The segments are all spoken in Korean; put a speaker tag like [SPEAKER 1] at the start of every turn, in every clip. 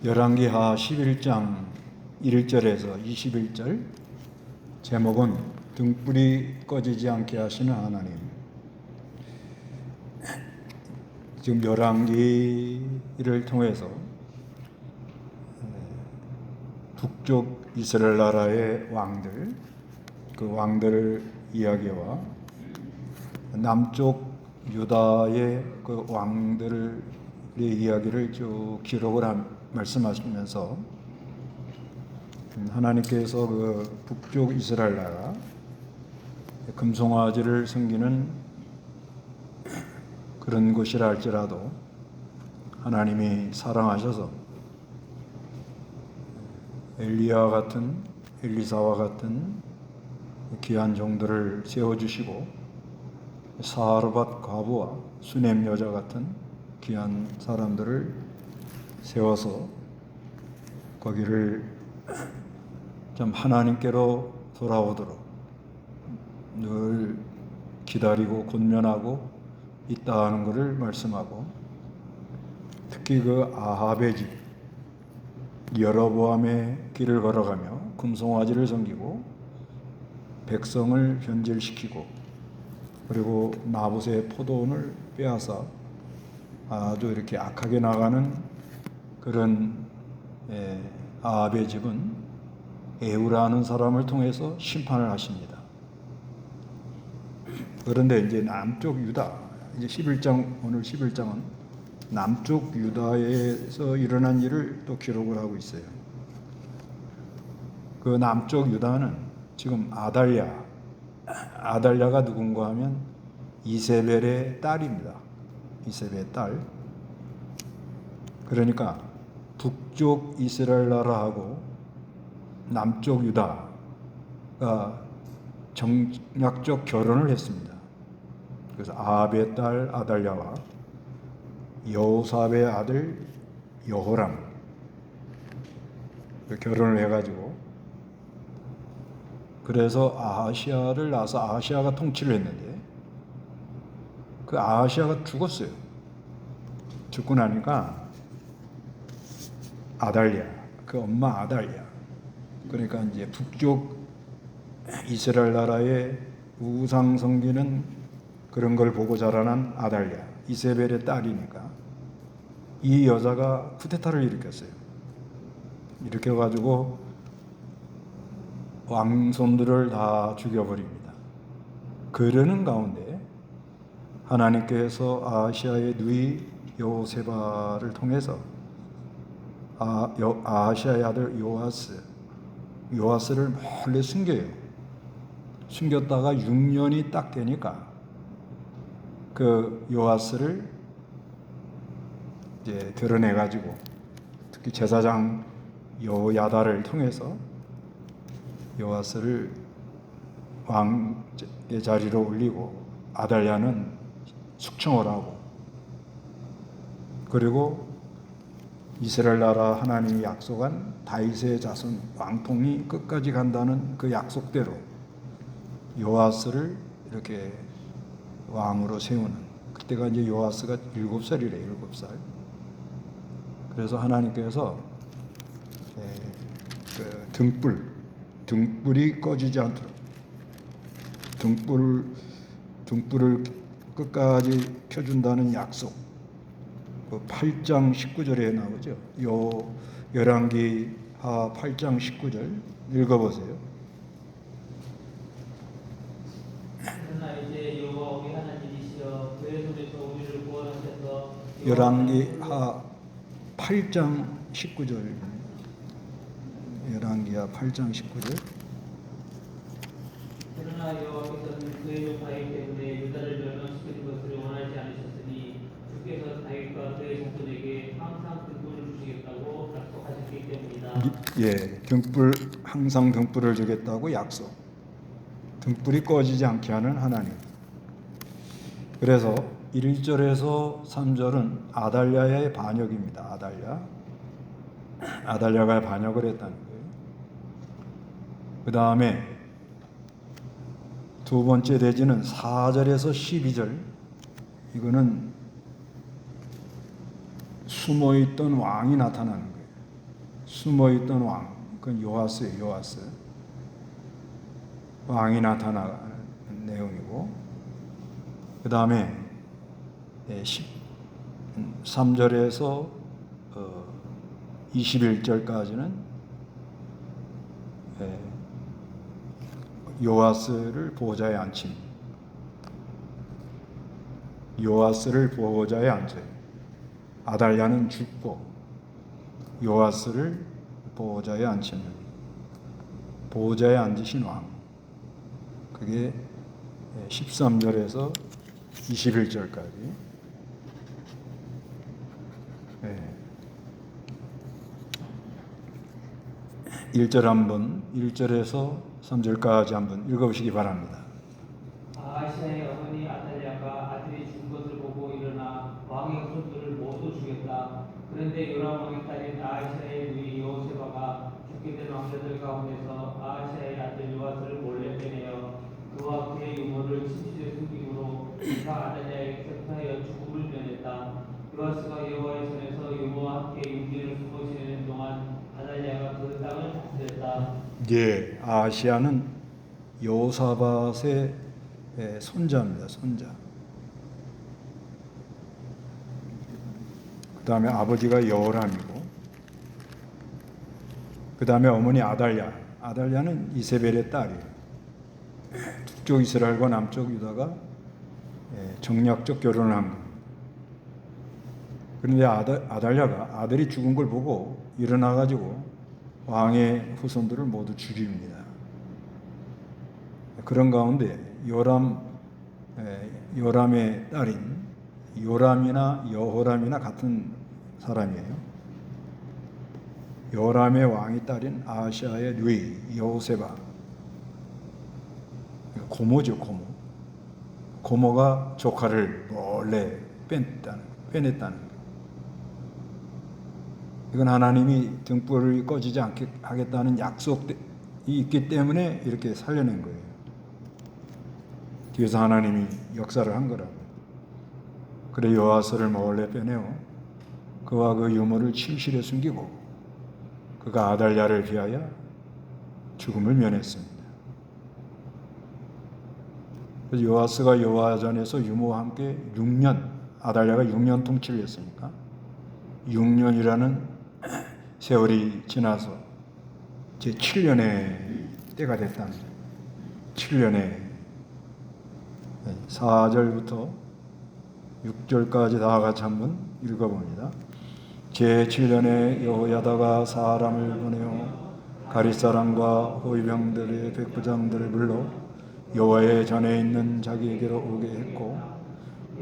[SPEAKER 1] 열왕기하 11장 1절에서 21절, 제목은 등불이 꺼지지 않게 하시는 하나님. 지금 열왕기를 통해서 북쪽 이스라엘 나라의 왕들, 그 왕들 이야기와 남쪽 유다의 그 왕들의 이야기를 쭉 기록을 말씀하시면서 하나님께서 그 북쪽 이스라엘 나라 금송아지를 섬기는 그런 곳이라 할지라도 하나님이 사랑하셔서 엘리야와 같은, 엘리사와 같은 귀한 종들을 세워주시고 사르밧 과부와 수넴 여자 같은 귀한 사람들을 세워서 거기를 좀 하나님께로 돌아오도록 늘 기다리고 권면하고 있다 하는 것을 말씀하고, 특히 그 아합의 집 여로보암의 길을 걸어가며 금송아지를 섬기고 백성을 변질시키고 그리고 나봇의 포도원을 빼앗아 아주 이렇게 악하게 나가는 그런 아합의 집은 에후라는 사람을 통해서 심판을 하십니다. 그런데 이제 남쪽 유다, 이제 11장, 오늘 11장은 남쪽 유다에서 일어난 일을 또 기록을 하고 있어요. 그 남쪽 유다는 지금 아달랴가 누군가 하면 이세벨의 딸입니다. 이세벨의 딸. 그러니까 북쪽 이스라엘 나라하고 남쪽 유다가 정략적 결혼을 했습니다. 그래서 아합의 딸 아달랴와 여호삽의 아들 여호람 결혼을 해가지고, 그래서 아하시아를 낳아서 아하시아가 통치를 했는데 그 아하시아가 죽었어요. 죽고 나니까 아달랴, 그 엄마 아달랴, 그러니까 이제 북쪽 이스라엘 나라의 우상 섬기는 그런 걸 보고 자라난 아달랴, 이세벨의 딸이니까 이 여자가 쿠데타를 일으켰어요. 일으켜가지고 왕손들을 다 죽여버립니다. 그러는 가운데 하나님께서 아하시아의 누이 여호세바를 통해서 아하시아의 아들 요아스를 몰래 숨겨요. 숨겼다가 6년이 딱 되니까 그 요아스를 이제 드러내가지고, 특히 제사장 여호야다를 통해서 요아스를 왕의 자리로 올리고 아달랴는 숙청을 하고, 그리고 이스라엘 나라 하나님이 약속한 다윗의 자손 왕통이 끝까지 간다는 그 약속대로 요아스를 이렇게 왕으로 세우는, 그때가 이제 요아스가 7살이래, 7살. 그래서 하나님께서 그 등불이 꺼지지 않도록 등불을 끝까지 켜준다는 약속, 그 8장 19절에 나오죠. 열왕기하 8장 19절 읽어보세요.
[SPEAKER 2] 그러나 이제 여호와 우리 하나님이시여 그의 손에서 우리를 구원하셔서
[SPEAKER 1] 열왕기하 8장 19절. 열왕기하 8장 19절.
[SPEAKER 2] 그러나 여호와께서는 그의 종 다윗 때문에 유다를 멸망시키는 것을 원하지 않으셨으니 주께서 다윗과 그의 종들에게 항상 등불을 주시겠다고 약속하셨기 때문이다.
[SPEAKER 1] 항상 등불을 주겠다고 약속. 등불이 꺼지지 않게 하는 하나님. 그래서 1절에서 3절은 아달랴의 반역입니다. 아달랴가 반역을 했다는 거예요. 그 다음에 두 번째 대지는 4절에서 12절. 이거는 숨어있던 왕이 나타나는 거예요. 숨어있던 왕, 그건 요아스예요. 요아스. 왕이 나타나는 내용이고, 그 다음에 13절에서 21절까지는 요아스를 보호자에 앉힌, 요아스를 보호자에 앉혀요. 아달랴는 죽고 요아스를 보호자에 앉히는, 보호자에 앉으신 왕. 그게 13절에서 21절까지. 1절 한번, 1절에서 3절까지 한번 읽어보시기 바랍니다.
[SPEAKER 2] 아하시아의 어머니 아달랴가 아들이 죽은 것을 보고 일어나 왕의 후손들을 모두 죽였다. 그런데 요람 왕의 딸인 아하시아의 누이 여호세바가 죽게 된 왕자들 가운데서 아하시아의 아들 요아스를 몰래 빼내어 그와 그의 유모를 침실에 숨김으로 이사 아달랴에게 격파하여 죽음을 면했다. 요아스가 여호와의 전에서 유모와 함께 6년을 숨어 지내는 동안 아달랴가 그 땅을 다스렸다.
[SPEAKER 1] 예, 아시아는 여호사밧의 손자입니다. 손자. 그 다음에 아버지가 여호람이고, 그 다음에 어머니 아달랴. 아달랴는 이세벨의 딸이에요. 북쪽 이스라엘과 남쪽 유다가 정략적 결혼을 한 겁니다. 그런데 아달랴가 아들이 죽은 걸 보고 일어나가지고 왕의 후손들을 모두 죽입니다. 그런 가운데 요람의 딸인 요람이나 여호람이나 같은 사람이에요. 요람의 왕이 딸인 아하시아의 누이 여호세바, 고모죠, 고모. 고모가 조카를 몰래 빼냈다는 거예요. 이건 하나님이 등불을 꺼지지 않게 하겠다는 약속이 있기 때문에 이렇게 살려낸 거예요. 뒤에서 하나님이 역사를 한 거라고. 그래 요아스를 몰래 빼내어 그와 그 유모를 침실에 숨기고 그가 아달랴를 위하여 죽음을 면했습니다. 그래서 요아스가 여호와전에서 유모와 함께 6년, 아달랴가 6년 통치를 했으니까 6년이라는 세월이 지나서 제 7년의 때가 됐답니다. 7년의 4절부터 6절까지 다 같이 한번 읽어봅니다. 제 7년에 여호야다가 사람을 보내어 가릿 사람과 호위병들의 백부장들을 불러 여호와의 전에 있는 자기에게로 오게 했고,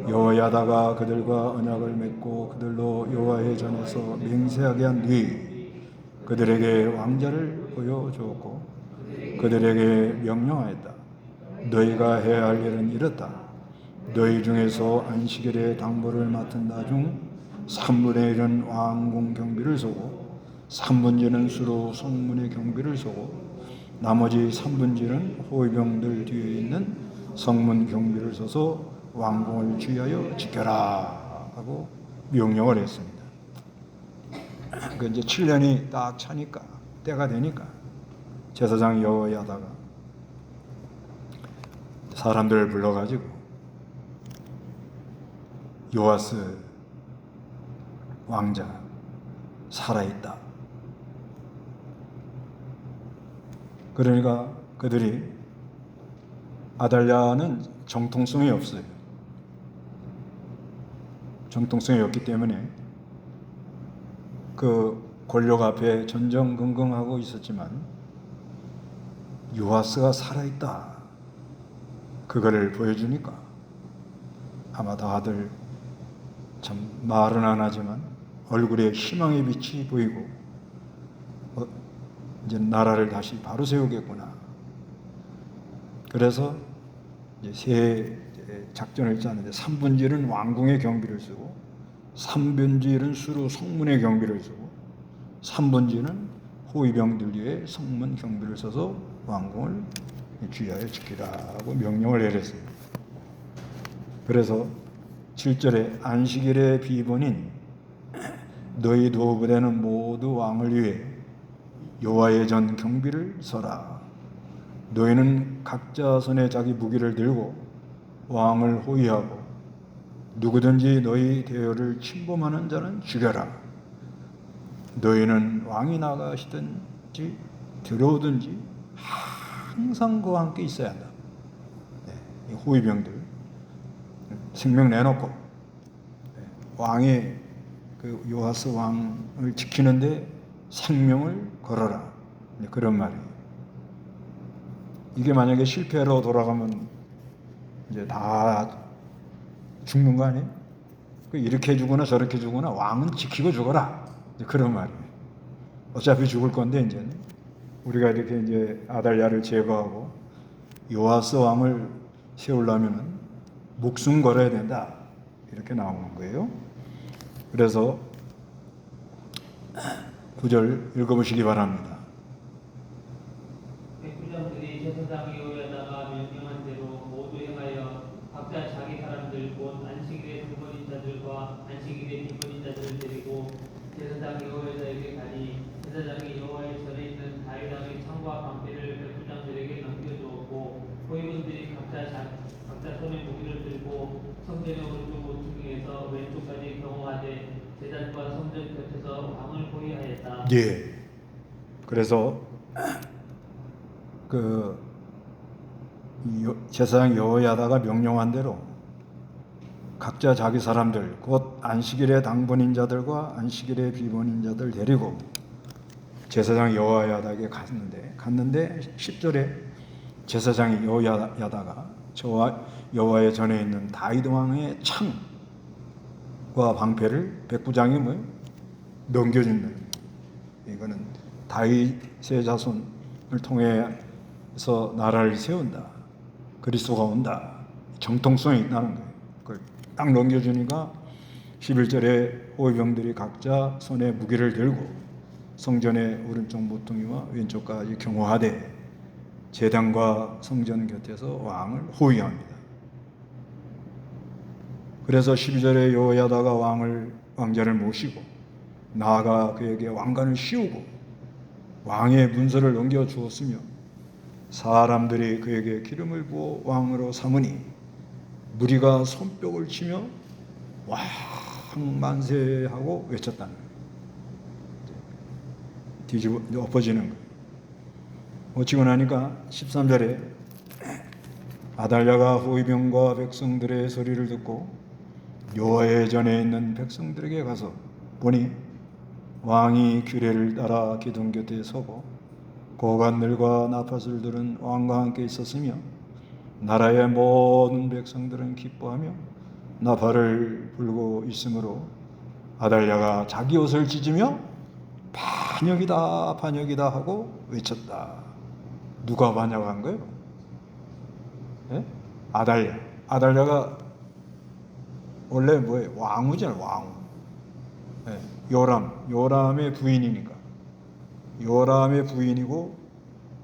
[SPEAKER 1] 여호야다가 그들과 언약을 맺고 그들로 여호와의 전에서 맹세하게 한 뒤 그들에게 왕자를 보여주었고 그들에게 명령하였다. 너희가 해야 할 일은 이렇다. 너희 중에서 안식일에 당보를 맡은 나 중 3분의 1은 왕궁 경비를 서고 3분지는 수로 성문의 경비를 서고 나머지 3분지는 호위병들 뒤에 있는 성문 경비를 서서 왕궁을 주의하여 지켜라 하고 명령을 했습니다. 그 이제 7년이 딱 차니까, 때가 되니까 제사장 여호야다가 사람들을 불러가지고 요아스 왕자 살아있다. 그러니까 그들이, 아달랴는 정통성이 없어요. 정통성이 없기 때문에 그 권력 앞에 전전긍긍하고 있었지만 요아스가 살아있다, 그거를 보여주니까 아마 다들 참 말은 안 하지만 얼굴에 희망의 빛이 보이고 이제 나라를 다시 바로 세우겠구나. 그래서 이제 새 작전을 짜는데 3분지는 왕궁의 경비를 쓰고 3분지는 수로 성문의 경비를 쓰고 3분지는 호위병들 위에 성문 경비를 써서 왕궁을 주의하여 지키라고 명령을 내렸어요. 그래서 7절에 안식일의 비본인 너희 두 부대는 모두 왕을 위해 여호와의 전 경비를 서라. 너희는 각자 손에 자기 무기를 들고 왕을 호위하고 누구든지 너희 대열을 침범하는 자는 죽여라. 너희는 왕이 나가시든지 들어오든지 항상 그와 함께 있어야 한다. 이 호위병들 생명 내놓고 왕의 그 요아스 왕을 지키는데 생명을 걸어라. 그런 말이에요. 이게 만약에 실패로 돌아가면 이제 다 죽는 거 아니에요? 이렇게 죽거나 저렇게 죽거나 왕은 지키고 죽어라. 그런 말이에요. 어차피 죽을 건데 이제는 우리가 이렇게 이제 아달랴를 제거하고 요아스 왕을 세우려면은 목숨 걸어야 된다. 이렇게 나오는 거예요. 그래서 9절 읽어보시기 바랍니다.
[SPEAKER 2] 백부장들이 제사장 여호야다가 명령한 대로 모두 행하여 각자 자기 사람들 곧 안식일의 등번인 자들과 안식일의 뒷번인 자들을 데리고 제사장 여호야다에게 가니 제사장이 여호와의 전에 있는 다윗 왕의 창과 방패를 백부장들에게 넘겨주었고 호위군들이 각자 손에 무기를 들고 성전의 오른쪽 모퉁이에서 왼쪽까지 경호하되 제단과 성전 곁에서 왕을 호위하였다.
[SPEAKER 1] 예. 그래서 그 제사장 여호야다가 명령한 대로 각자 자기 사람들 곧 안식일의 당번인 자들과 안식일의 비번인 자들 데리고 제사장 여호야다에게 갔는데 10절에 제사장이 여호야다가 여호와의 전에 있는 다윗 왕의 창과 방패를 백부장이 넘겨준다. 이거는 다윗의 자손을 통해서 나라를 세운다. 그리스도가 온다. 정통성이 있다는 거예요. 그걸 딱 넘겨주니까 11절에 호위병들이 각자 손에 무기를 들고 성전의 오른쪽 모퉁이와 왼쪽까지 경호하되 제단과 성전 곁에서 왕을 호위합니다. 그래서 12절에 여호야다가 왕자를 모시고 나아가 그에게 왕관을 씌우고 왕의 문서를 넘겨주었으며 사람들이 그에게 기름을 부어 왕으로 삼으니 무리가 손뼉을 치며 왕 만세하고 외쳤다는 거예요. 엎어지는 거예요. 어찌고 나니까 13절에 아달랴가 호위병과 백성들의 소리를 듣고 여호와의 전에 있는 백성들에게 가서 보니 왕이 규례를 따라 기둥 곁에 서고 고관들과 나팔을 들은 왕과 함께 있었으며 나라의 모든 백성들은 기뻐하며 나팔을 불고 있으므로 아달랴가 자기 옷을 찢으며 반역이다 반역이다 하고 외쳤다. 누가 반역한 거예요? 예? 아달랴가 원래 뭐예요? 왕후잖아요. 왕후. 예. 요람의 부인이니까. 요람의 부인이고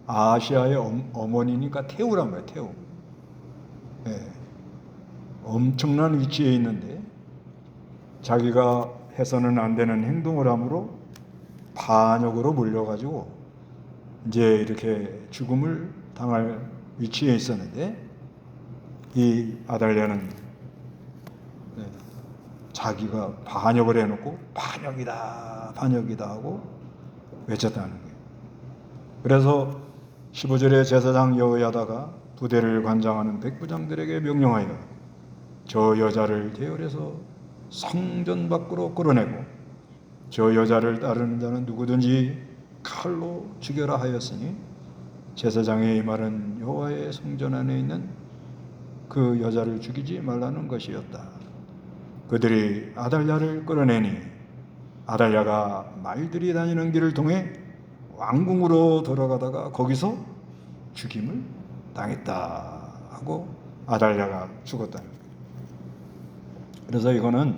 [SPEAKER 1] 아시아의 어머니니까 태우란 말이에요. 태우. 예. 엄청난 위치에 있는데 자기가 해서는 안 되는 행동을 함으로 반역으로 몰려가지고 이제 이렇게 죽음을 당할 위치에 있었는데 이 아달랴는 자기가 반역을 해놓고 반역이다 하고 외쳤다는 거예요. 그래서 15절에 제사장 여호야다가 부대를 관장하는 백부장들에게 명령하여 저 여자를 대열에서 성전 밖으로 끌어내고 저 여자를 따르는 자는 누구든지 칼로 죽여라 하였으니 제사장의 이 말은 여호와의 성전 안에 있는 그 여자를 죽이지 말라는 것이었다. 그들이 아달랴를 끌어내니 아달랴가 말들이 다니는 길을 통해 왕궁으로 돌아가다가 거기서 죽임을 당했다 하고 아달랴가 죽었다는 거예요. 그래서 이거는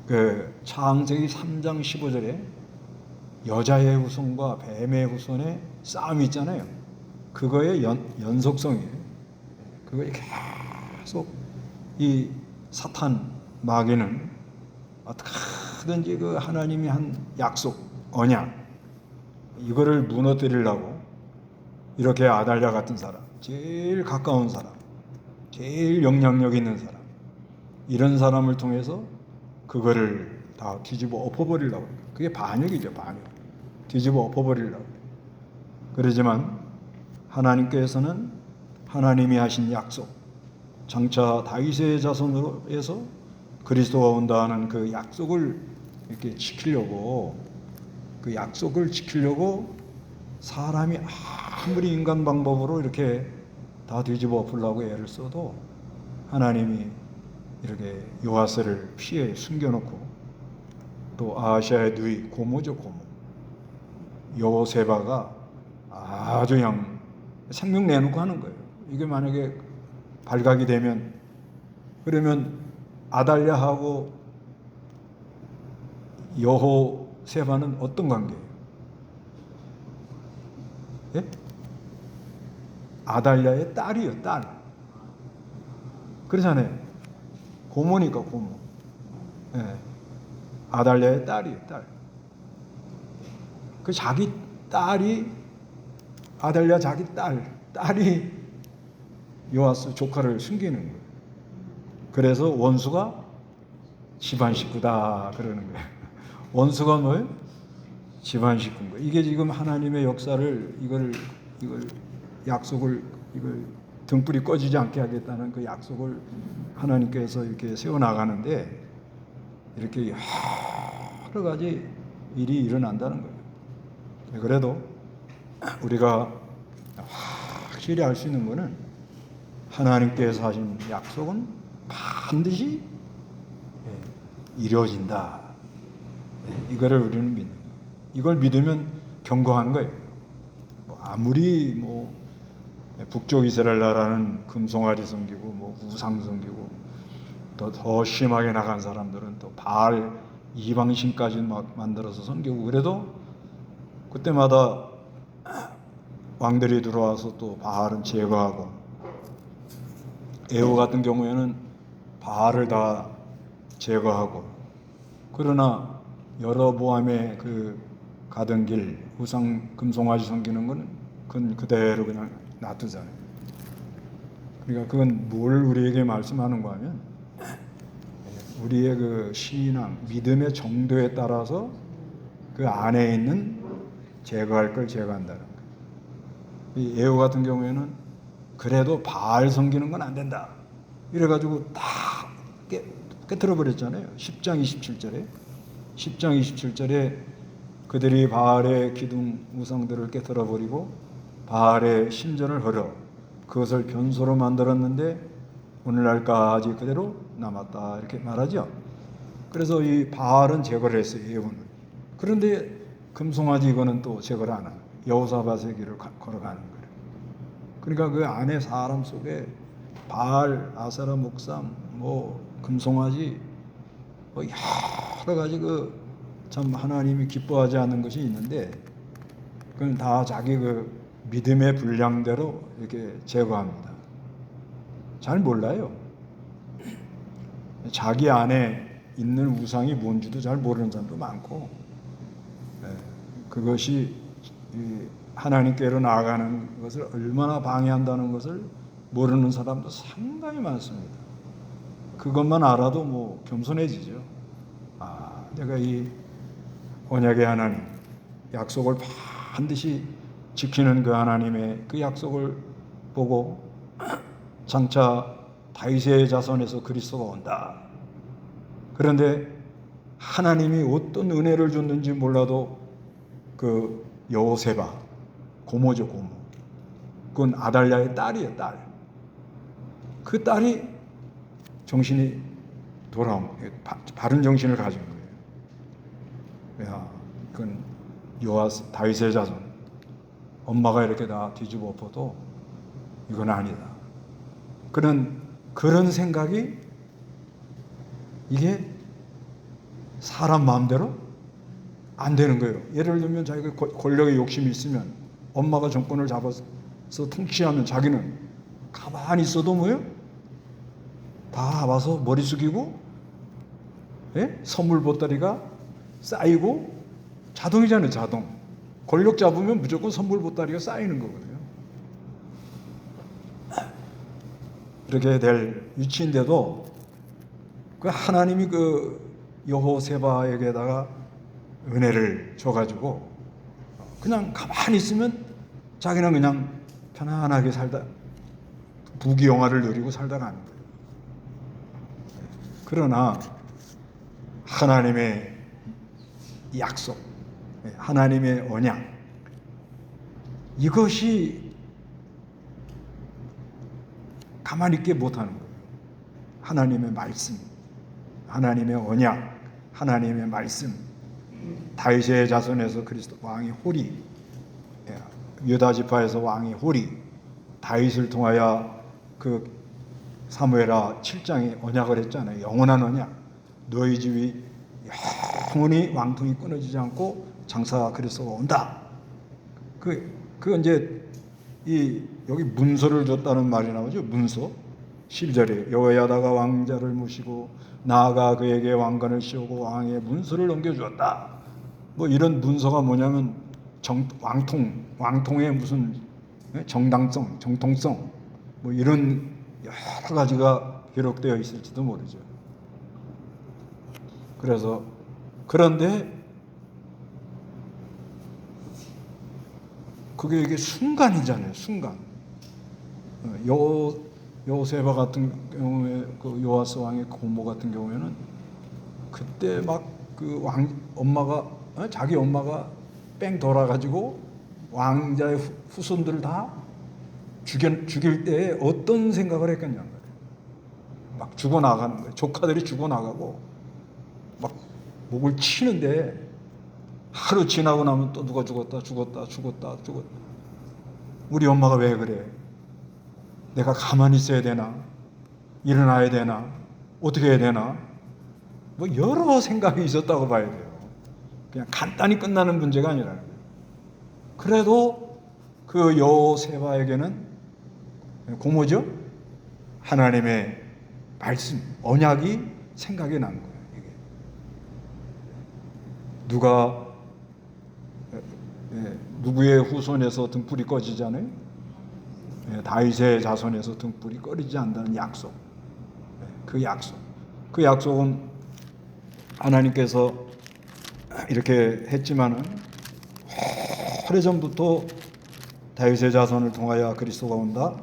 [SPEAKER 1] 그 창세기 3장 15절에 여자의 후손과 뱀의 후손의 싸움이 있잖아요. 그거의 연속성이에요. 그거에 계속 이 사탄 마귀는 어떻게든지 그 하나님이 한 약속 언약 이거를 무너뜨리려고 이렇게 아달랴 같은 사람, 제일 가까운 사람, 제일 영향력 있는 사람, 이런 사람을 통해서 그거를 다 뒤집어 엎어버리려고. 그게 반역이죠, 반역. 뒤집어 엎어버리려고. 그러지만 하나님께서는 하나님이 하신 약속, 장차 다윗의 자손으로 해서 그리스도가 온다는 그 약속을 이렇게 지키려고, 그 약속을 지키려고 사람이 아무리 인간 방법으로 이렇게 다 뒤집어 엎으려고 애를 써도 하나님이 이렇게 요아스를 피해 숨겨놓고, 또 아시아의 누이, 고모죠, 고모 여호세바가 아주 그냥 생명 내놓고 하는 거예요. 이게 만약에 발각이 되면, 그러면 아달랴하고 여호세바는 어떤 관계예요? 예? 아달랴의 딸이요, 딸. 그렇잖아요. 고모니까 고모. 예. 아달랴의 딸이에요, 딸. 그 자기 딸이, 아달랴 자기 딸이 요아스 조카를 숨기는 거예요. 그래서 원수가 집안 식구다 그러는 거예요. 원수가 뭐예요? 집안 식구인 거예요. 이게 지금 하나님의 역사를, 이걸 약속을, 이걸 등불이 꺼지지 않게 하겠다는 그 약속을 하나님께서 이렇게 세워나가는데, 이렇게 여러 가지 일이 일어난다는 거예요. 그래도 우리가 확실히 알 수 있는 것은 하나님께서 하신 약속은 반드시 이루어진다. 이거를 우리는 믿는 거예요. 이걸 믿으면 경고하는 거예요. 아무리 북쪽 이스라엘 나라는 금송아지 섬기고 우상 섬기고 더 심하게 나간 사람들은 또 바알 이방신까지 막 만들어서 섬기고, 그래도 그때마다 왕들이 들어와서 또 바알은 제거하고, 에호 같은 경우에는 바알을 다 제거하고, 그러나 여로보암의 그 가던 길, 우상 금송아지 섬기는 건 그건 그대로 그냥 놔두잖아요. 그러니까 그건 뭘 우리에게 말씀하는가 하면, 우리의 그 신앙, 믿음의 정도에 따라서 그 안에 있는 제거할 걸 제거한다는 거예요. 이 에호 같은 경우에는 그래도 바알 섬기는 건 안 된다, 이래가지고 다 깨트려 버렸잖아요. 10장 27절에 그들이 바알의 기둥 우상들을 깨트려 버리고 바알의 신전을 헐어 그것을 변소로 만들었는데 오늘날까지 그대로 남았다, 이렇게 말하죠. 그래서 이 바알은 제거를 했어요, 예후는. 그런데 금송아지 이거는 또 제거를 안 하는, 여호사밧의 길을 걸어가는 거예요. 그러니까 그 안에 사람 속에 바알, 아세라 목상, 금송아지, 여러 가지 참 하나님이 기뻐하지 않는 것이 있는데, 그건 다 자기 그 믿음의 분량대로 이렇게 제거합니다. 잘 몰라요. 자기 안에 있는 우상이 뭔지도 잘 모르는 사람도 많고, 그것이 하나님께로 나아가는 것을 얼마나 방해한다는 것을 모르는 사람도 상당히 많습니다. 그것만 알아도 겸손해지죠. 내가 이 언약의 하나님, 약속을 반드시 지키는 그 하나님의 그 약속을 보고 장차 다윗의 자손에서 그리스도가 온다. 그런데 하나님이 어떤 은혜를 줬는지 몰라도 그 여호세바, 고모죠, 고모. 그건 아달랴의 딸이에요, 딸. 그 딸이 정신이 돌아온 거예요. 바른 정신을 가진 거예요. 그건 다윗의 자손. 엄마가 이렇게 다 뒤집어 엎어도 이건 아니다. 그런 생각이, 이게 사람 마음대로 안 되는 거예요. 예를 들면 자기가 권력에 욕심이 있으면 엄마가 정권을 잡아서 통치하면 자기는 가만히 있어도 다 와서 머리 숙이고, 선물 보따리가 쌓이고, 자동이잖아요, 자동. 권력 잡으면 무조건 선물 보따리가 쌓이는 거거든요. 이렇게 될 위치인데도 그 하나님이 그 여호세바에게다가 은혜를 줘가지고 그냥 가만히 있으면 자기는 그냥 편안하게 살다 부귀영화를 누리고 살다 가는 거예요. 그러나 하나님의 약속, 하나님의 언약, 이것이 가만히 있게 못하는 거예요. 하나님의 말씀, 하나님의 언약, 하나님의 말씀, 다윗의 자손에서 그리스도 왕이 호리, 유다 지파에서 왕이 호리, 다윗을 통하여 그 사무엘하 7장에 언약을 했잖아요. 영원한 언약. 너희 집이 영원히 왕통이 끊어지지 않고 장사 그리스도가 온다. 그 이제 여기 문서를 줬다는 말이 나오죠. 문서. 12절에 여호야다가 왕자를 모시고 나아가 그에게 왕관을 씌우고 왕의 문서를 넘겨주었다. 뭐 이런 문서가 뭐냐면 왕통의 무슨 정당성, 정통성 뭐 이런 여러 가지가 기록되어 있을지도 모르죠. 그래서 그런데 그게 이게 순간이잖아요. 순간. 여호세바 같은 경우에 그 요아스 왕의 고모 같은 경우에는 그때 막 그 엄마가 자기 엄마가 뺑 돌아가지고 왕자의 후손들을 다 죽일 때에 어떤 생각을 했겠냐는 거예요. 막 죽어나가는 거예요. 조카들이 죽어나가고 막 목을 치는데 하루 지나고 나면 또 누가 죽었다. 우리 엄마가 왜 그래? 내가 가만히 있어야 되나? 일어나야 되나? 어떻게 해야 되나? 뭐 여러 생각이 있었다고 봐야 돼요. 그냥 간단히 끝나는 문제가 아니라는 거예요. 그래도 그 여호세바에게는 고모죠? 하나님의 말씀, 언약이 생각이 난 거예요. 이게. 누구의 후손에서 등불이 꺼지잖아요. 다윗의 자손에서 등불이 꺼지지 않는다는 약속. 그 약속은 하나님께서 이렇게 했지만은 오래전부터 다윗의 자손을 통하여 그리스도가 온다.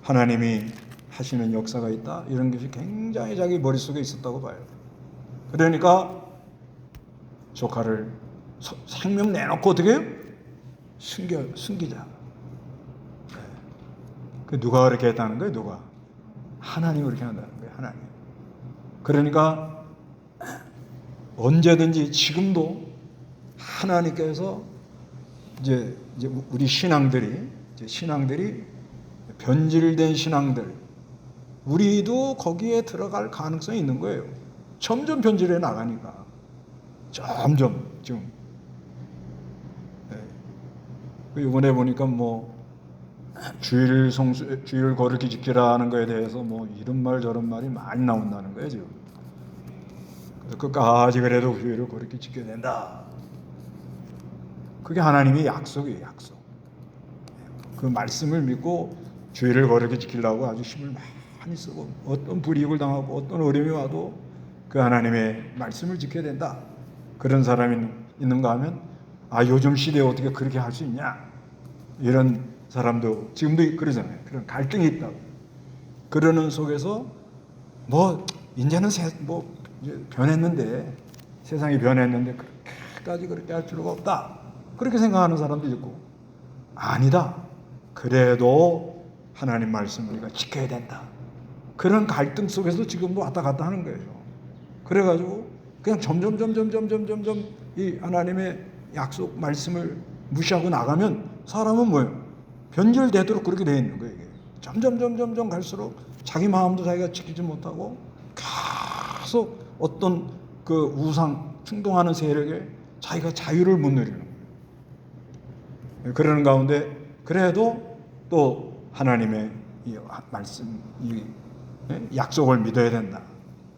[SPEAKER 1] 하나님이 하시는 역사가 있다. 이런 것이 굉장히 자기 머릿속에 있었다고 봐요. 그러니까 조카를 생명 내놓고 어떻게 해요? 숨기자. 그 누가 그렇게 했다는 거예요? 누가? 하나님이 그렇게 한다는 거예요. 하나님. 그러니까 언제든지 지금도 하나님께서 이제 우리 신앙들이 변질된 신앙들, 우리도 거기에 들어갈 가능성이 있는 거예요. 점점 변질해 나가니까. 점점 지금. 이번에 보니까 뭐 주일 거룩히 지키라는 거에 대해서 뭐 이런 말 저런 말이 많이 나온다는 거예요 지금. 끝까지 그래도 주일을 거룩히 지켜야 된다. 그게 하나님의 약속이에요. 약속. 그 말씀을 믿고 주일을 거룩히 지키려고 아주 힘을 많이 쓰고 어떤 불이익을 당하고 어떤 어려움이 와도 그 하나님의 말씀을 지켜야 된다. 그런 사람이 있는가 하면 요즘 시대에 어떻게 그렇게 할 수 있냐. 이런 사람도 지금도 그러잖아요. 그런 갈등이 있다고. 그러는 속에서 이제는 이제 변했는데 세상이 변했는데 그렇게까지 그렇게 할 필요가 없다. 그렇게 생각하는 사람도 있고 아니다. 그래도 하나님 말씀 우리가 지켜야 된다. 그런 갈등 속에서 지금도 왔다 갔다 하는 거예요. 그래가지고 그냥 점점 이 하나님의 약속 말씀을 무시하고 나가면 사람은 뭐예요? 변질되도록 그렇게 되어 있는 거예요. 이게. 점점 갈수록 자기 마음도 자기가 지키지 못하고 계속 어떤 그 우상 충동하는 세력에 자기가 자유를 못 누리는 거예요. 그러는 가운데 그래도 또 하나님의 이 말씀, 이 약속을 믿어야 된다.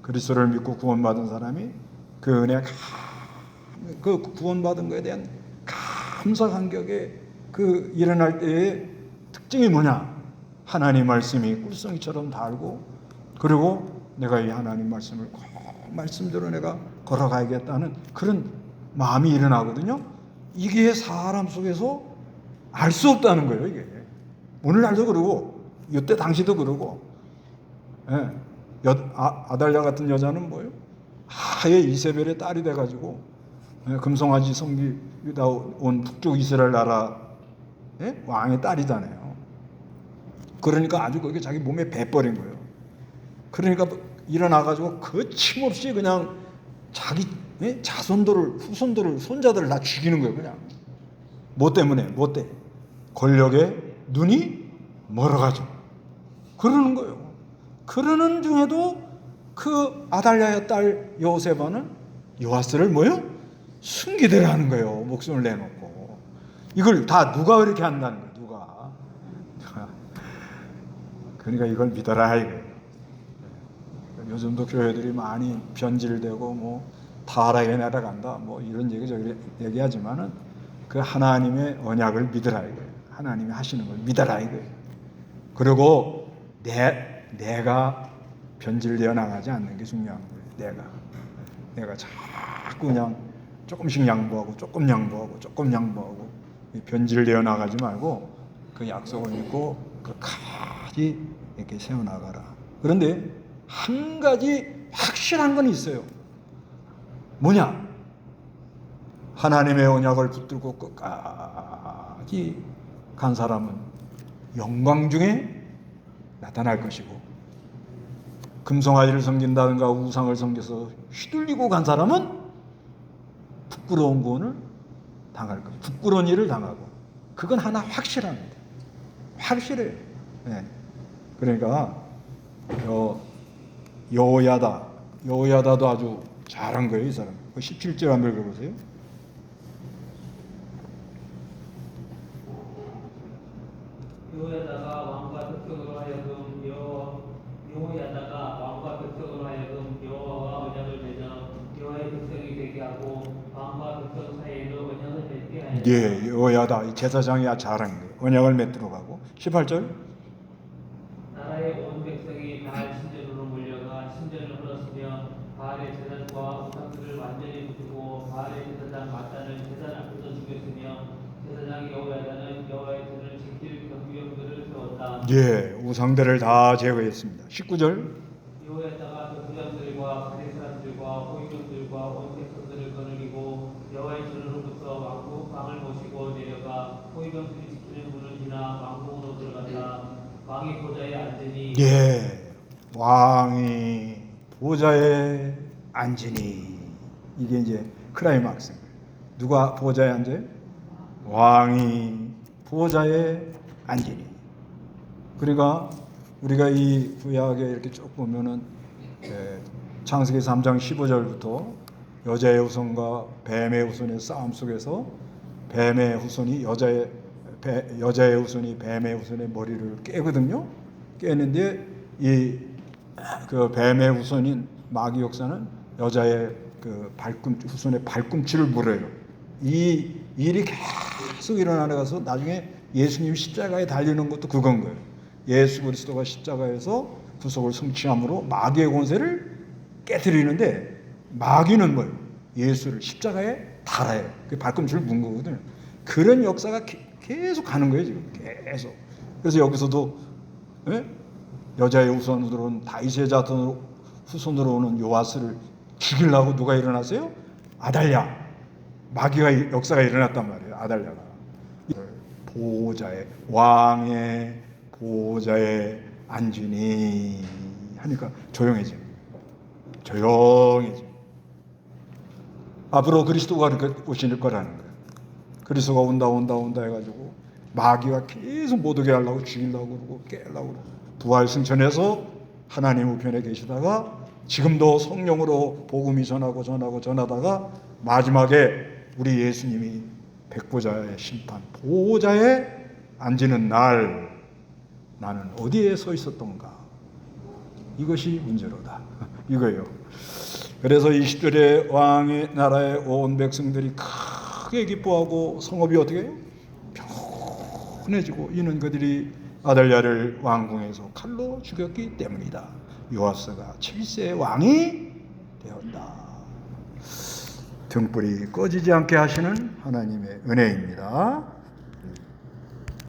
[SPEAKER 1] 그리스도를 믿고 구원받은 사람이 그 은혜, 그 구원받은 것에 대한 감사감격의 그 일어날 때의 특징이 뭐냐? 하나님 말씀이 꿀성이처럼 달고, 그리고 내가 이 하나님 말씀을 꼭 말씀대로 내가 걸어가야겠다는 그런 마음이 일어나거든요. 이게 사람 속에서 알 수 없다는 거예요. 이게 오늘날도 그러고 이때 당시도 그러고. 예. 아달랴 같은 여자는 뭐예요? 아예 이세벨의 딸이 돼가지고, 예, 금송아지 섬기다 온 북쪽 이스라엘 나라, 예? 왕의 딸이잖아요. 그러니까 아주 그게 자기 몸에 배버린 거예요. 그러니까 일어나가지고 거침없이 그냥 자기, 예? 자손들을, 후손들을, 손자들을 다 죽이는 거예요. 그냥 뭐 때문에? 뭐 때? 권력에 눈이 멀어가지고 그러는 거예요. 그러는 중에도 그 아달랴의 딸 여호세바는 요아스를 뭐요? 숨기대라 하는 거예요. 목숨을 내놓고. 이걸 다 누가 그렇게 한다는 거예요. 누가. 그러니까 이걸 믿어라 이거예요. 요즘도 교회들이 많이 변질되고 뭐 타락에 내려간다 뭐 이런 얘기 저기 얘기하지만은 그 하나님의 언약을 믿으라 이거예요. 하나님이 하시는 걸 믿어라 이거예요. 그리고 내가 변질되어 나가지 않는 게 중요한 거예요. 내가 자꾸 그냥 조금씩 양보하고 조금 양보하고 조금 양보하고 변질되어 나가지 말고 그 약속을 믿고 끝까지 이렇게 세워나가라. 그런데 한 가지 확실한 건 있어요. 뭐냐? 하나님의 언약을 붙들고 끝까지 간 사람은 영광 중에 나타날 것이고, 금송아지를 섬긴다든가 우상을 섬겨서 휘둘리고 간 사람은 부끄러운 구원을 당할 거예요. 부끄러운 일을 당하고. 그건 하나 확실합니다. 확실해요. 네. 그러니까 여호야다도 아주 잘한 거예요. 이 사람. 17절 한번 읽어보세요.
[SPEAKER 2] 여호야다가 왕과 백성으로 하여금 여호와와 언약을 맺어 여호와의 백성이 되게 하고 왕과 백성 사이에도 언약을 맺게 하였다.
[SPEAKER 1] 예, 여호야다 제사장이 잘한 거예요. 언약을 맺도록 하고. 18절.
[SPEAKER 2] 나라의 온 백성이 바알 신전으로 몰려가 신전을 헐었으며 바알의 제단과 우상들을 완전히 부수고 바알의 제사장 마따를 제단 앞에서 죽였으며 제사장 여호야다는 여호와의 전을 지킬 경비병들을 세웠다.
[SPEAKER 1] 예, 우상들을 다 제거했습니다. 19절.
[SPEAKER 2] 여호야다가 백부장들과 가대 사람들과 호위병들과 온 백성들을 거느리고 여호와의 전으로부터 왕을 모시고 내려가 호위병들이 지키는 문을 지나 왕궁으로 들어갔다. 왕이 보좌에 앉으니
[SPEAKER 1] 예, 왕이 보좌에 앉으니. 이게 이제 클라이막스인 거예요. 누가 보좌에 앉아요? 왕이 보좌에 앉으니. 그러니까 우리가 이 구약에 이렇게 쭉 보면은 창세기 3장 15절부터 여자의 후손과 뱀의 후손의 싸움 속에서 뱀의 후손이 여자의 후손이 뱀의 후손의 머리를 깨거든요. 깨는데 이 그 뱀의 후손인 마귀 역사는 여자의 그 후손의 발꿈치를 물어요. 이 일이 계속 일어나가서 나중에 예수님이 십자가에 달리는 것도 그건 거예요. 예수 그리스도가 십자가에서 구속을 성취함으로 마귀의 권세를 깨뜨리는데, 마귀는 뭐예요? 예수를 십자가에 달아요. 그 발꿈치를 문 거거든요. 그런 역사가 계속 가는 거예요, 지금. 계속. 그래서 여기서도 여자의 후손으로 온 다윗의 자손 후손으로 오는 요아스를 죽이려고 누가 일어났어요? 아달랴. 마귀가 역사가 일어났단 말이에요. 아달랴가. 보호자의 왕의 보호자에 앉으니 하니까 조용해져. 앞으로 그리스도가 오실 거라는 거예요. 그리스도가 온다 해가지고 마귀가 계속 못 오게 하려고 죽이려고 그러고 깨려고 그러고 부활 승천해서 하나님 우편에 계시다가 지금도 성령으로 복음이 전하다가 마지막에 우리 예수님이 백보자의 심판 보호자에 앉는 날 나는 어디에 서 있었던가? 이것이 문제로다. 이거예요. 그래서 이 시절에 왕의 나라의 온 백성들이 크게 기뻐하고 성읍이 어떻게 해요? 편해지고 이는 그들이 아달랴를 왕궁에서 칼로 죽였기 때문이다. 요아스가 7세 왕이 되었다. 등불이 꺼지지 않게 하시는 하나님의 은혜입니다.